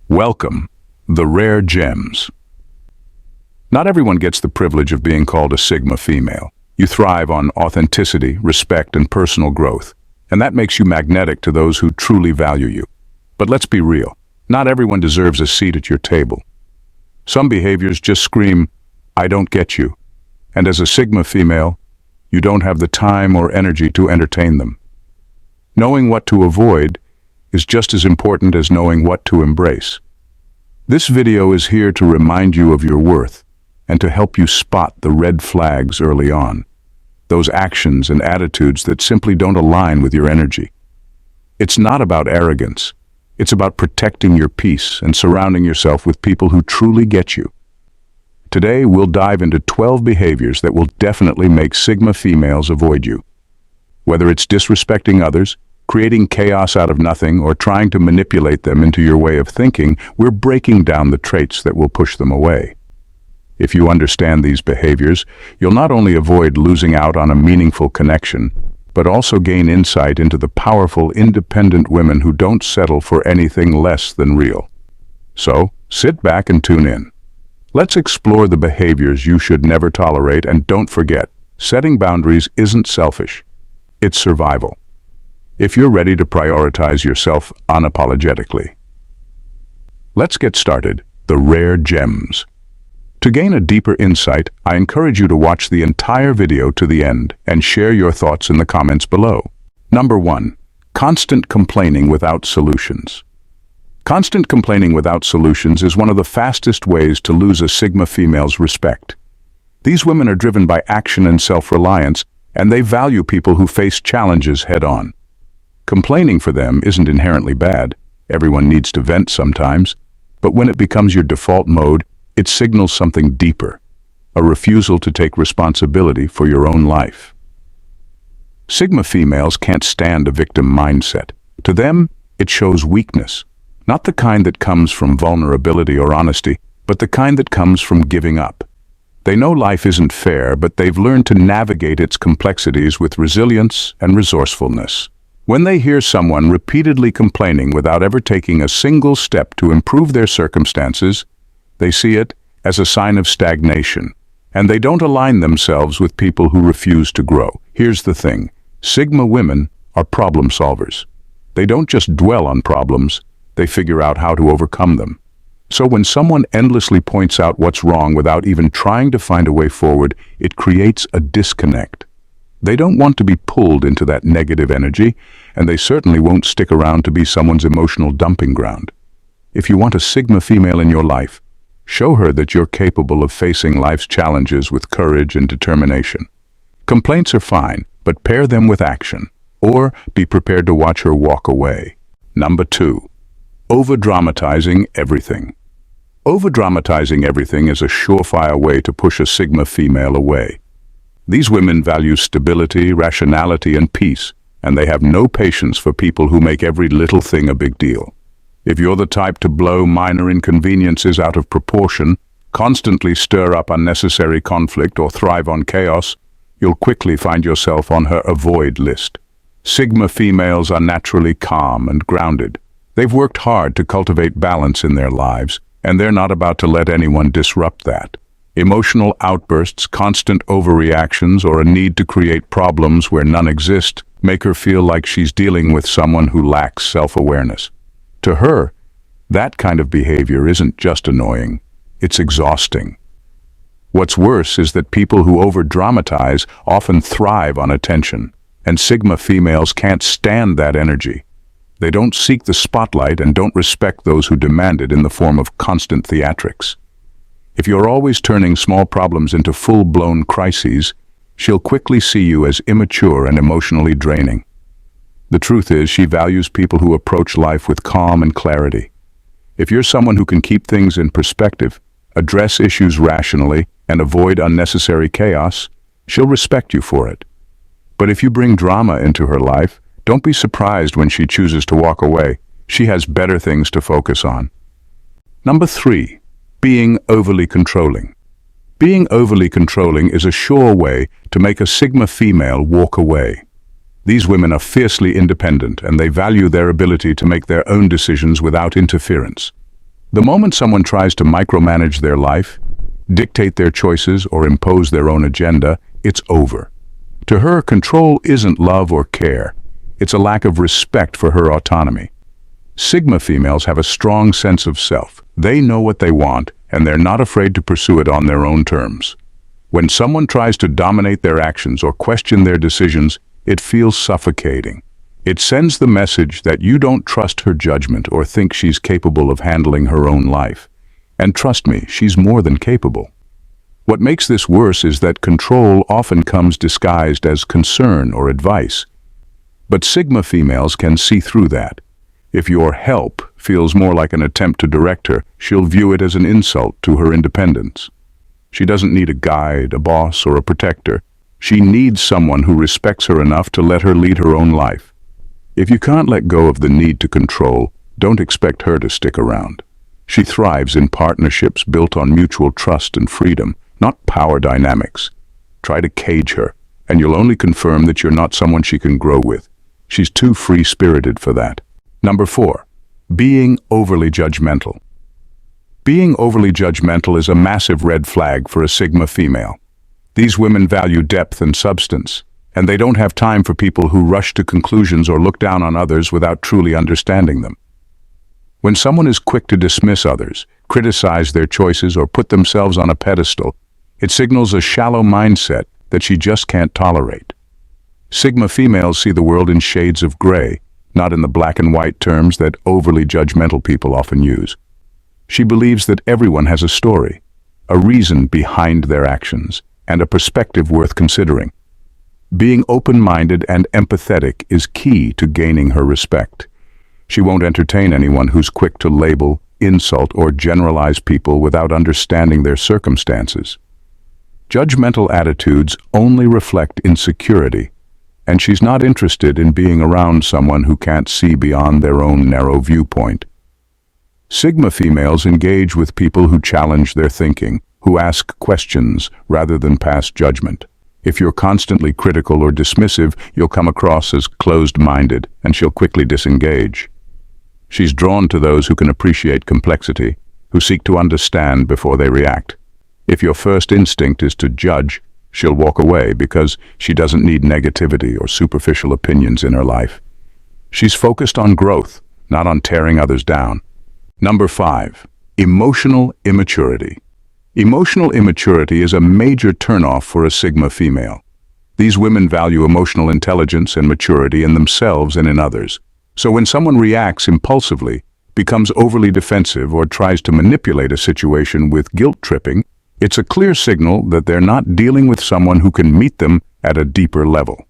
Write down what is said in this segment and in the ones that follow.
Welcome, the rare gems. Not everyone gets the privilege of being called a Sigma female. You thrive on authenticity, respect, and personal growth, and that makes you magnetic to those who truly value you. But let's be real, not everyone deserves a seat at your table. Some behaviors just scream, "I don't get you," and as a Sigma female, you don't have the time or energy to entertain them. Knowing what to avoid is just as important as knowing what to embrace. This video is here to remind you of your worth and to help you spot the red flags early on, those actions and attitudes that simply don't align with your energy. It's not about arrogance. It's about protecting your peace and surrounding yourself with people who truly get you. Today, we'll dive into 12 behaviors that will definitely make Sigma females avoid you. Whether it's disrespecting others, creating chaos out of nothing, or trying to manipulate them into your way of thinking, we're breaking down the traits that will push them away. If you understand these behaviors, you'll not only avoid losing out on a meaningful connection, but also gain insight into the powerful, independent women who don't settle for anything less than real. So, sit back and tune in. Let's explore the behaviors you should never tolerate, and don't forget, setting boundaries isn't selfish. It's survival. If you're ready to prioritize yourself unapologetically. Let's get started. The rare gems. To gain a deeper insight, I encourage you to watch the entire video to the end and share your thoughts in the comments below. Number 1. Constant complaining without solutions. Constant complaining without solutions is one of the fastest ways to lose a Sigma female's respect. These women are driven by action and self-reliance, and they value people who face challenges head-on. Complaining for them isn't inherently bad. Everyone needs to vent sometimes. But when it becomes your default mode, it signals something deeper, a refusal to take responsibility for your own life. Sigma females can't stand a victim mindset. To them, it shows weakness, not the kind that comes from vulnerability or honesty, but the kind that comes from giving up. They know life isn't fair, but they've learned to navigate its complexities with resilience and resourcefulness. When they hear someone repeatedly complaining without ever taking a single step to improve their circumstances, they see it as a sign of stagnation, and they don't align themselves with people who refuse to grow. Here's the thing, Sigma women are problem solvers. They don't just dwell on problems, they figure out how to overcome them. So when someone endlessly points out what's wrong without even trying to find a way forward, it creates a disconnect. They don't want to be pulled into that negative energy, and they certainly won't stick around to be someone's emotional dumping ground. If you want a Sigma female in your life, show her that you're capable of facing life's challenges with courage and determination. Complaints are fine, but pair them with action, or be prepared to watch her walk away. Number 2. Overdramatizing everything. Overdramatizing everything is a surefire way to push a Sigma female away. These women value stability, rationality, and peace, and they have no patience for people who make every little thing a big deal. If you're the type to blow minor inconveniences out of proportion, constantly stir up unnecessary conflict, or thrive on chaos, you'll quickly find yourself on her avoid list. Sigma females are naturally calm and grounded. They've worked hard to cultivate balance in their lives, and they're not about to let anyone disrupt that. Emotional outbursts, constant overreactions, or a need to create problems where none exist make her feel like she's dealing with someone who lacks self-awareness. To her, that kind of behavior isn't just annoying, it's exhausting. What's worse is that people who overdramatize often thrive on attention, and Sigma females can't stand that energy. They don't seek the spotlight and don't respect those who demand it in the form of constant theatrics. If you're always turning small problems into full-blown crises, she'll quickly see you as immature and emotionally draining. The truth is, she values people who approach life with calm and clarity. If you're someone who can keep things in perspective, address issues rationally, and avoid unnecessary chaos, she'll respect you for it. But if you bring drama into her life, don't be surprised when she chooses to walk away. She has better things to focus on. Number 3. Being overly controlling. Being overly controlling is a sure way to make a Sigma female walk away. These women are fiercely independent, and they value their ability to make their own decisions without interference. The moment someone tries to micromanage their life, dictate their choices, or impose their own agenda, it's over. To her, control isn't love or care. It's a lack of respect for her autonomy. Sigma females have a strong sense of self. They know what they want, and they're not afraid to pursue it on their own terms. When someone tries to dominate their actions or question their decisions, it feels suffocating. It sends the message that you don't trust her judgment or think she's capable of handling her own life. And trust me, she's more than capable. What makes this worse is that control often comes disguised as concern or advice. But Sigma females can see through that. If your help feels more like an attempt to direct her, she'll view it as an insult to her independence. She doesn't need a guide, a boss, or a protector. She needs someone who respects her enough to let her lead her own life. If you can't let go of the need to control, don't expect her to stick around. She thrives in partnerships built on mutual trust and freedom, not power dynamics. Try to cage her, and you'll only confirm that you're not someone she can grow with. She's too free-spirited for that. Number 4, being overly judgmental. Being overly judgmental is a massive red flag for a Sigma female. These women value depth and substance, and they don't have time for people who rush to conclusions or look down on others without truly understanding them. When someone is quick to dismiss others, criticize their choices, or put themselves on a pedestal, it signals a shallow mindset that she just can't tolerate. Sigma females see the world in shades of gray, not in the black and white terms that overly judgmental people often use. She believes that everyone has a story, a reason behind their actions, and a perspective worth considering. Being open-minded and empathetic is key to gaining her respect. She won't entertain anyone who's quick to label, insult, or generalize people without understanding their circumstances. Judgmental attitudes only reflect insecurity, and she's not interested in being around someone who can't see beyond their own narrow viewpoint. Sigma females engage with people who challenge their thinking, who ask questions rather than pass judgment. If you're constantly critical or dismissive, you'll come across as closed-minded, and she'll quickly disengage. She's drawn to those who can appreciate complexity, who seek to understand before they react. If your first instinct is to judge, she'll walk away because she doesn't need negativity or superficial opinions in her life. She's focused on growth, not on tearing others down. Number 5, emotional immaturity. Emotional immaturity is a major turnoff for a Sigma female. These women value emotional intelligence and maturity in themselves and in others. So when someone reacts impulsively, becomes overly defensive, or tries to manipulate a situation with guilt-tripping, it's a clear signal that they're not dealing with someone who can meet them at a deeper level.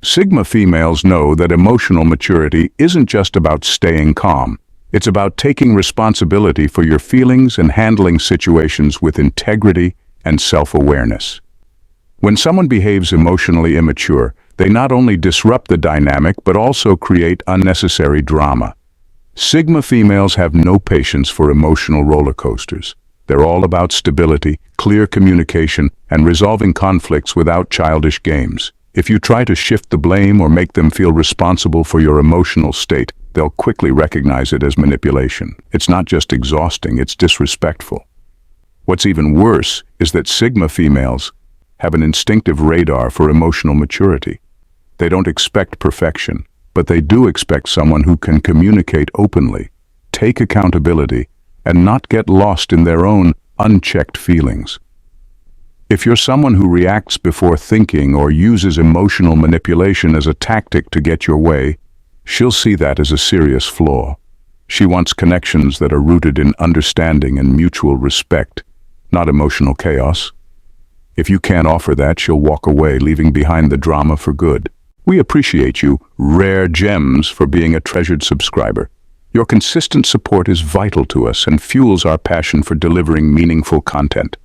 Sigma females know that emotional maturity isn't just about staying calm. It's about taking responsibility for your feelings and handling situations with integrity and self-awareness. When someone behaves emotionally immature, they not only disrupt the dynamic but also create unnecessary drama. Sigma females have no patience for emotional roller coasters. They're all about stability, clear communication, and resolving conflicts without childish games. If you try to shift the blame or make them feel responsible for your emotional state, they'll quickly recognize it as manipulation. It's not just exhausting, it's disrespectful. What's even worse is that Sigma females have an instinctive radar for emotional maturity. They don't expect perfection, but they do expect someone who can communicate openly, take accountability, and not get lost in their own unchecked feelings. If you're someone who reacts before thinking or uses emotional manipulation as a tactic to get your way, she'll see that as a serious flaw. She wants connections that are rooted in understanding and mutual respect, not emotional chaos. If you can't offer that, she'll walk away, leaving behind the drama for good. We appreciate you, Rare Gems, for being a treasured subscriber. Your consistent support is vital to us and fuels our passion for delivering meaningful content.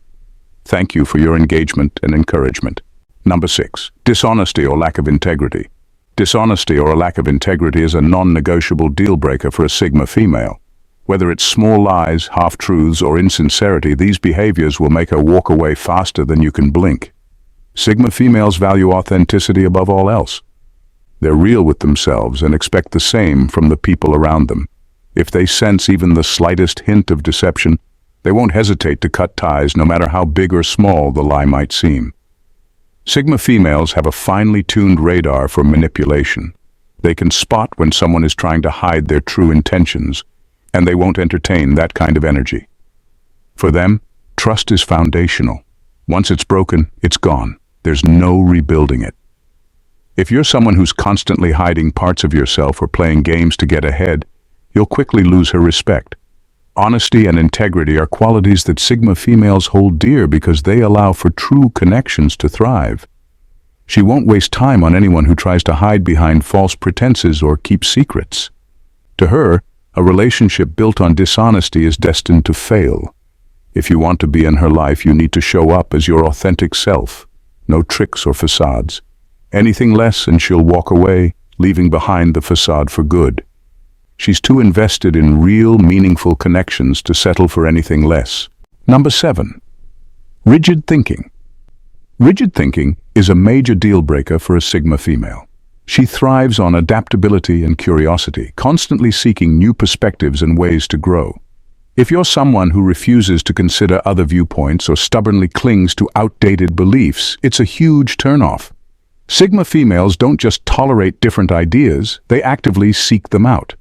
Thank you for your engagement and encouragement. Number 6, dishonesty or lack of integrity. Dishonesty or a lack of integrity is a non-negotiable deal-breaker for a Sigma female. Whether it's small lies, half-truths, or insincerity, these behaviors will make her walk away faster than you can blink. Sigma females value authenticity above all else. They're real with themselves and expect the same from the people around them. If they sense even the slightest hint of deception, they won't hesitate to cut ties no matter how big or small the lie might seem. Sigma females have a finely tuned radar for manipulation. They can spot when someone is trying to hide their true intentions, and they won't entertain that kind of energy. For them, trust is foundational. Once it's broken, it's gone. There's no rebuilding it. If you're someone who's constantly hiding parts of yourself or playing games to get ahead, you'll quickly lose her respect. Honesty and integrity are qualities that Sigma females hold dear because they allow for true connections to thrive. She won't waste time on anyone who tries to hide behind false pretenses or keep secrets. To her, a relationship built on dishonesty is destined to fail. If you want to be in her life, you need to show up as your authentic self. No tricks or facades. Anything less and she'll walk away, leaving behind the facade for good. She's too invested in real, meaningful connections to settle for anything less. Number 7. Rigid thinking. Rigid thinking is a major deal breaker for a Sigma female. She thrives on adaptability and curiosity, constantly seeking new perspectives and ways to grow. If you're someone who refuses to consider other viewpoints or stubbornly clings to outdated beliefs, it's a huge turnoff. Sigma females don't just tolerate different ideas, they actively seek them out.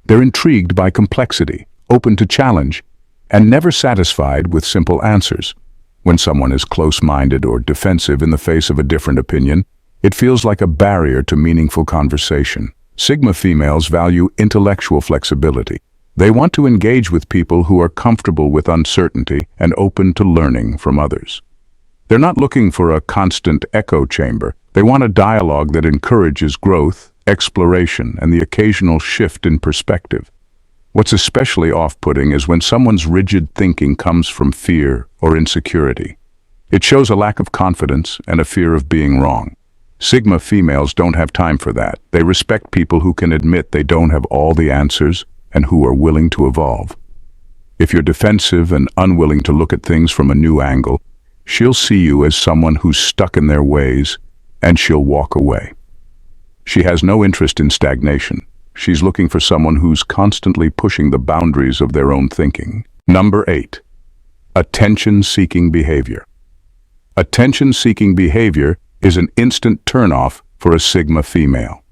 They're intrigued by complexity, open to challenge, and never satisfied with simple answers. When someone is close-minded or defensive in the face of a different opinion, it feels like a barrier to meaningful conversation. Sigma females value intellectual flexibility. They want to engage with people who are comfortable with uncertainty and open to learning from others. They're not looking for a constant echo chamber. They want a dialogue that encourages growth, exploration, and the occasional shift in perspective. What's especially off-putting is when someone's rigid thinking comes from fear or insecurity. It shows a lack of confidence and a fear of being wrong. Sigma females don't have time for that. They respect people who can admit they don't have all the answers and who are willing to evolve. If you're defensive and unwilling to look at things from a new angle, she'll see you as someone who's stuck in their ways, and she'll walk away. She has no interest in stagnation. She's looking for someone who's constantly pushing the boundaries of their own thinking. Number 8. Attention-seeking behavior. Attention-seeking behavior is an instant turnoff for a Sigma female.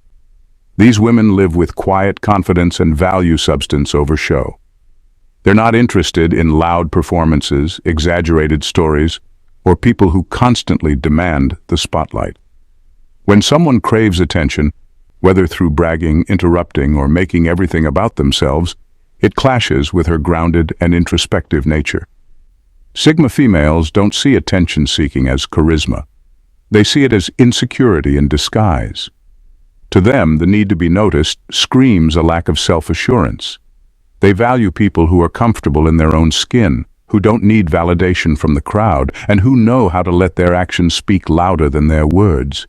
These women live with quiet confidence and value substance over show. They're not interested in loud performances, exaggerated stories, or people who constantly demand the spotlight. When someone craves attention, whether through bragging, interrupting, or making everything about themselves, it clashes with her grounded and introspective nature. Sigma females don't see attention-seeking as charisma. They see it as insecurity in disguise. To them, the need to be noticed screams a lack of self-assurance. They value people who are comfortable in their own skin, who don't need validation from the crowd, and who know how to let their actions speak louder than their words.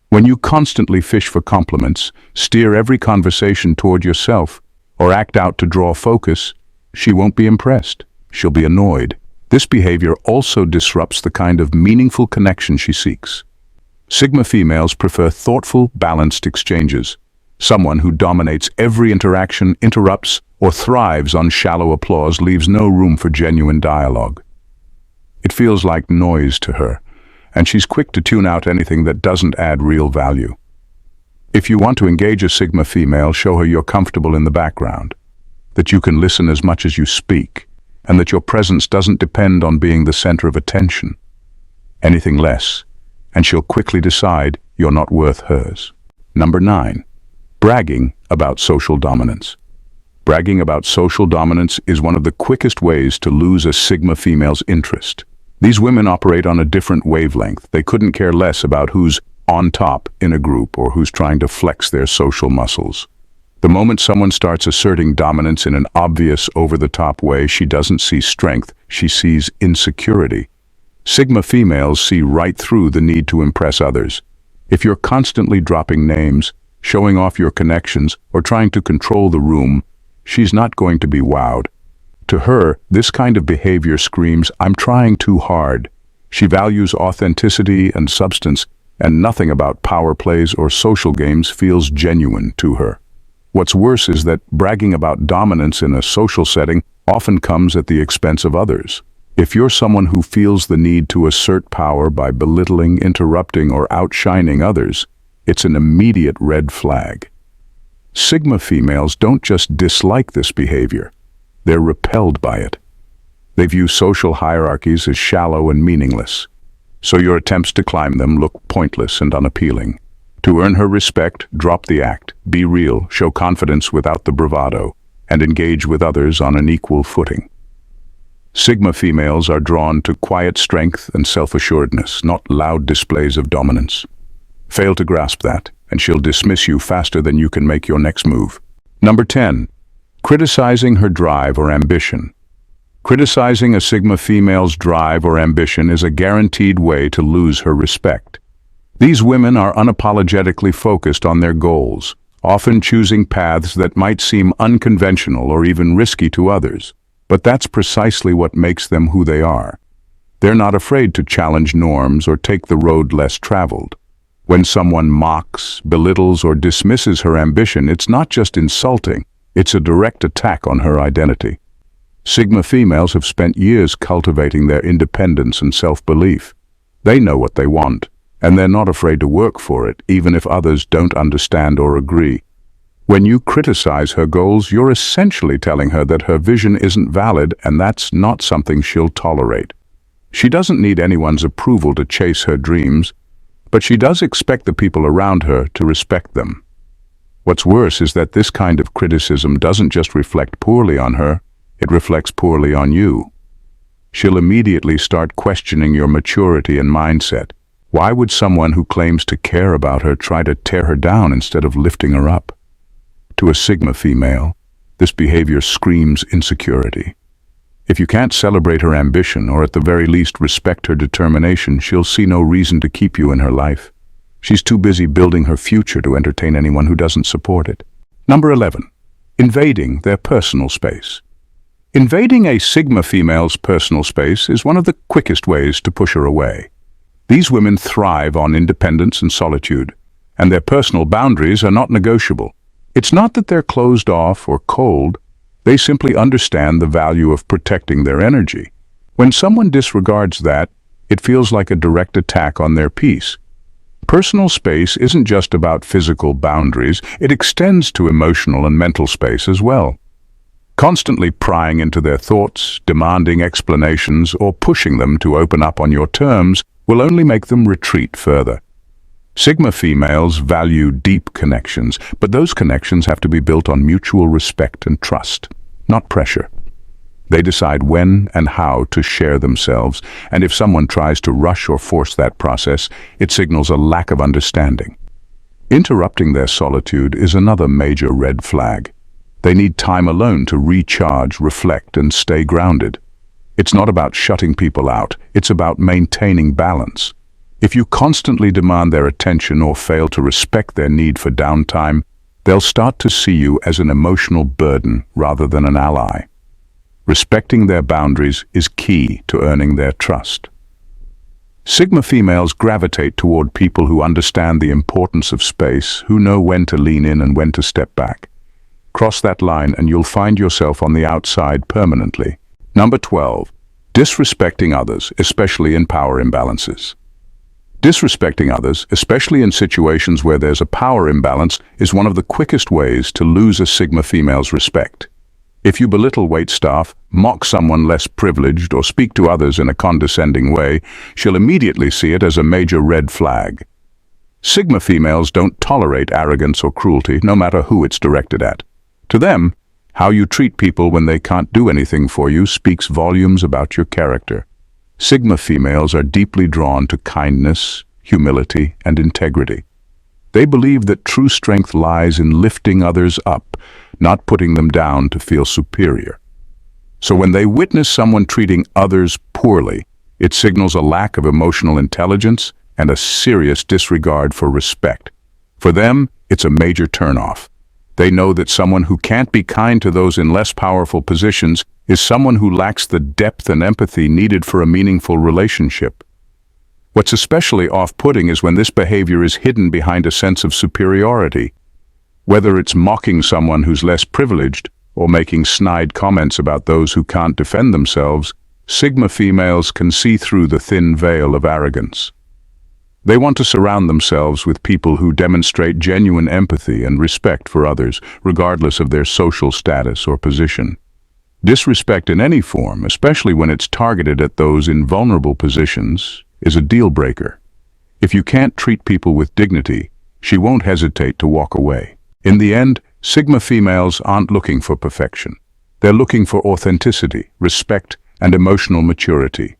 When you constantly fish for compliments, steer every conversation toward yourself, or act out to draw focus, she won't be impressed. She'll be annoyed. This behavior also disrupts the kind of meaningful connection she seeks. Sigma females prefer thoughtful, balanced exchanges. Someone who dominates every interaction, interrupts, or thrives on shallow applause leaves no room for genuine dialogue. It feels like noise to her, and she's quick to tune out anything that doesn't add real value. If you want to engage a Sigma female, show her you're comfortable in the background, that you can listen as much as you speak, and that your presence doesn't depend on being the center of attention. Anything less, and she'll quickly decide you're not worth hers. Number 9. Bragging about social dominance. Bragging about social dominance is one of the quickest ways to lose a Sigma female's interest. These women operate on a different wavelength. They couldn't care less about who's on top in a group or who's trying to flex their social muscles. The moment someone starts asserting dominance in an obvious, over-the-top way, she doesn't see strength, she sees insecurity. Sigma females see right through the need to impress others. If you're constantly dropping names, showing off your connections, or trying to control the room, she's not going to be wowed. To her, this kind of behavior screams, "I'm trying too hard." She values authenticity and substance, and nothing about power plays or social games feels genuine to her. What's worse is that bragging about dominance in a social setting often comes at the expense of others. If you're someone who feels the need to assert power by belittling, interrupting, or outshining others, it's an immediate red flag. Sigma females don't just dislike this behavior, they're repelled by it. They view social hierarchies as shallow and meaningless, so your attempts to climb them look pointless and unappealing. To earn her respect, drop the act, be real, show confidence without the bravado, and engage with others on an equal footing. Sigma females are drawn to quiet strength and self-assuredness, not loud displays of dominance. Fail to grasp that, and she'll dismiss you faster than you can make your next move. Number 10. Criticizing her drive or ambition. Criticizing a Sigma female's drive or ambition is a guaranteed way to lose her respect. These women are unapologetically focused on their goals, often choosing paths that might seem unconventional or even risky to others. But that's precisely what makes them who they are. They're not afraid to challenge norms or take the road less traveled. When someone mocks, belittles, or dismisses her ambition, it's not just insulting, it's a direct attack on her identity. Sigma females have spent years cultivating their independence and self-belief. They know what they want, and they're not afraid to work for it, even if others don't understand or agree. When you criticize her goals, you're essentially telling her that her vision isn't valid, and that's not something she'll tolerate. She doesn't need anyone's approval to chase her dreams, but she does expect the people around her to respect them. What's worse is that this kind of criticism doesn't just reflect poorly on her, it reflects poorly on you. She'll immediately start questioning your maturity and mindset. Why would someone who claims to care about her try to tear her down instead of lifting her up? To a Sigma female, this behavior screams insecurity. If you can't celebrate her ambition, or at the very least respect her determination, she'll see no reason to keep you in her life. She's too busy building her future to entertain anyone who doesn't support it. Number 11. Invading their personal space. Invading a Sigma female's personal space is one of the quickest ways to push her away. These women thrive on independence and solitude, and their personal boundaries are not negotiable. It's not that they're closed off or cold, they simply understand the value of protecting their energy. When someone disregards that, it feels like a direct attack on their peace. Personal space isn't just about physical boundaries, it extends to emotional and mental space as well. Constantly prying into their thoughts, demanding explanations, or pushing them to open up on your terms will only make them retreat further. Sigma females value deep connections, but those connections have to be built on mutual respect and trust, not pressure. They decide when and how to share themselves, and if someone tries to rush or force that process, it signals a lack of understanding. Interrupting their solitude is another major red flag. They need time alone to recharge, reflect, and stay grounded. It's not about shutting people out, it's about maintaining balance. If you constantly demand their attention or fail to respect their need for downtime, they'll start to see you as an emotional burden rather than an ally. Respecting their boundaries is key to earning their trust. Sigma females gravitate toward people who understand the importance of space, who know when to lean in and when to step back. Cross that line and you'll find yourself on the outside permanently. Number 12. Disrespecting others, especially in power imbalances. Disrespecting others, especially in situations where there's a power imbalance, is one of the quickest ways to lose a Sigma female's respect. If you belittle waitstaff, mock someone less privileged, or speak to others in a condescending way, she'll immediately see it as a major red flag. Sigma females don't tolerate arrogance or cruelty, no matter who it's directed at. To them, how you treat people when they can't do anything for you speaks volumes about your character. Sigma females are deeply drawn to kindness, humility, and integrity. They believe that true strength lies in lifting others up, not putting them down to feel superior. So when they witness someone treating others poorly, it signals a lack of emotional intelligence and a serious disregard for respect. For them, it's a major turnoff. They know that someone who can't be kind to those in less powerful positions is someone who lacks the depth and empathy needed for a meaningful relationship. What's especially off-putting is when this behavior is hidden behind a sense of superiority. Whether it's mocking someone who's less privileged or making snide comments about those who can't defend themselves, Sigma females can see through the thin veil of arrogance. They want to surround themselves with people who demonstrate genuine empathy and respect for others, regardless of their social status or position. Disrespect in any form, especially when it's targeted at those in vulnerable positions, is a deal breaker. If you can't treat people with dignity, she won't hesitate to walk away. In the end, Sigma females aren't looking for perfection. They're looking for authenticity, respect, and emotional maturity.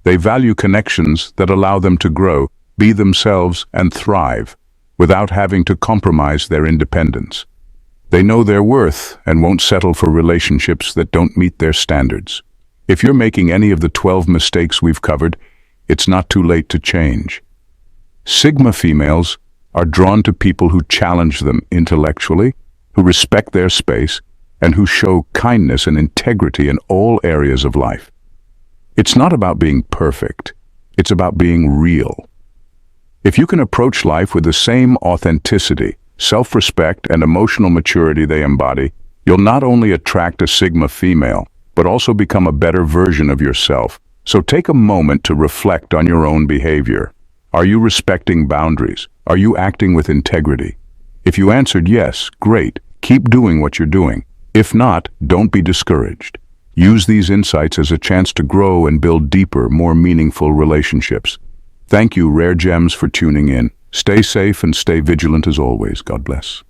They value connections that allow them to grow, be themselves, and thrive, without having to compromise their independence. They know their worth and won't settle for relationships that don't meet their standards. If you're making any of the 12 mistakes we've covered, it's not too late to change. Sigma females are drawn to people who challenge them intellectually, who respect their space, and who show kindness and integrity in all areas of life. It's not about being perfect, it's about being real. If you can approach life with the same authenticity, self-respect, and emotional maturity they embody, you'll not only attract a Sigma female, but also become a better version of yourself. So take a moment to reflect on your own behavior. Are you respecting boundaries? Are you acting with integrity? If you answered yes, great, keep doing what you're doing. If not, don't be discouraged. Use these insights as a chance to grow and build deeper, more meaningful relationships. Thank you, Rare Gems, for tuning in. Stay safe and stay vigilant as always. God bless.